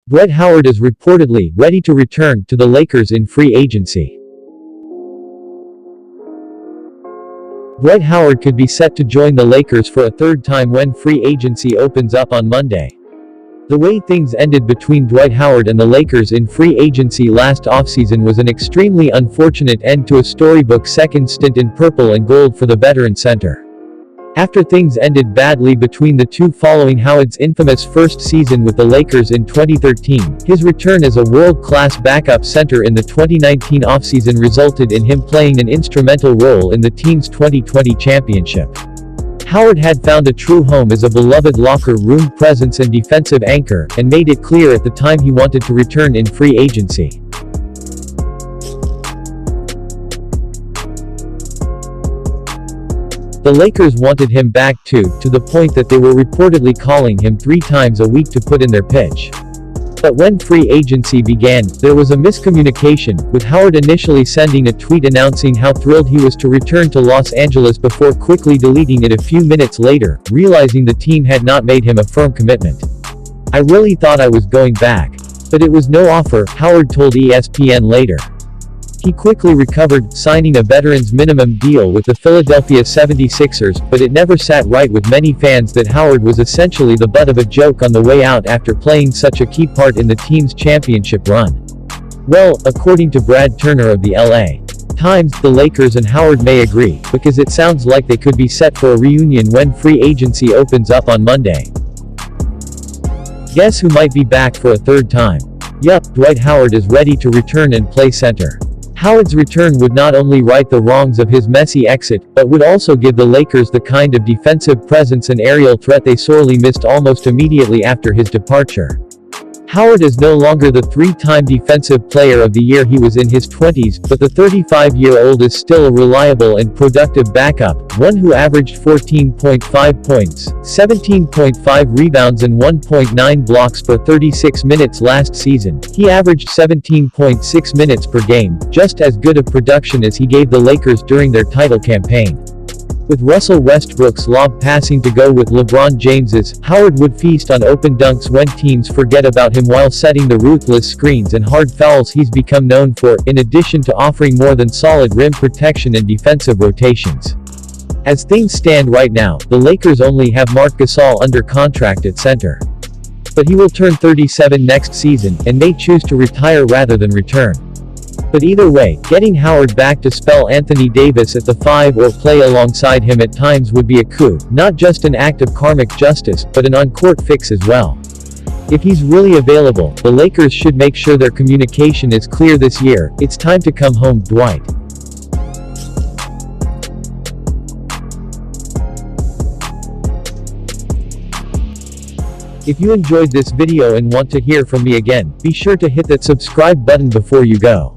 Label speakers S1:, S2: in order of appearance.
S1: Dwight Howard is reportedly ready to return to the Lakers in free agency. Dwight Howard could be set to join the Lakers for a third time when free agency opens up on Monday. The way things ended between Dwight Howard and the Lakers in free agency last offseason was an extremely unfortunate end to a storybook second stint in purple and gold for the veteran center. After things ended badly between the two following Howard's infamous first season with the Lakers in 2013, his return as a world-class backup center in the 2019 offseason resulted in him playing an instrumental role in the team's 2020 championship. Howard had found a true home as a beloved locker room presence and defensive anchor, and made it clear at the time he wanted to return in free agency. The Lakers wanted him back too, to the point that they were reportedly calling him 3 times a week to put in their pitch. But when free agency began, there was a miscommunication, with Howard initially sending a tweet announcing how thrilled he was to return to Los Angeles before quickly deleting it a few minutes later, realizing the team had not made him a firm commitment. "I really thought I was going back. But it was no offer," Howard told ESPN later. He quickly recovered, signing a veteran's minimum deal with the Philadelphia 76ers, but it never sat right with many fans that Howard was essentially the butt of a joke on the way out after playing such a key part in the team's championship run. Well, according to Brad Turner of the LA Times, the Lakers and Howard may agree, because it sounds like they could be set for a reunion when free agency opens up on Monday. Guess who might be back for a third time? Yup, Dwight Howard is ready to return and play center. Howard's return would not only right the wrongs of his messy exit, but would also give the Lakers the kind of defensive presence and aerial threat they sorely missed almost immediately after his departure. Howard is no longer the 3-time Defensive Player of the Year he was in his 20s, but the 35-year-old is still a reliable and productive backup, one who averaged 14.5 points, 17.5 rebounds and 1.9 blocks per 36 minutes last season. He averaged 17.6 minutes per game, just as good of production as he gave the Lakers during their title campaign. With Russell Westbrook's lob passing to go with LeBron James's, Howard would feast on open dunks when teams forget about him while setting the ruthless screens and hard fouls he's become known for, in addition to offering more than solid rim protection and defensive rotations. As things stand right now, the Lakers only have Marc Gasol under contract at center. But he will turn 37 next season, and may choose to retire rather than return. But either way, getting Howard back to spell Anthony Davis at the 5 or play alongside him at times would be a coup, not just an act of karmic justice, but an on-court fix as well. If he's really available, the Lakers should make sure their communication is clear this year. "It's time to come home, Dwight." If you enjoyed this video and want to hear from me again, be sure to hit that subscribe button before you go.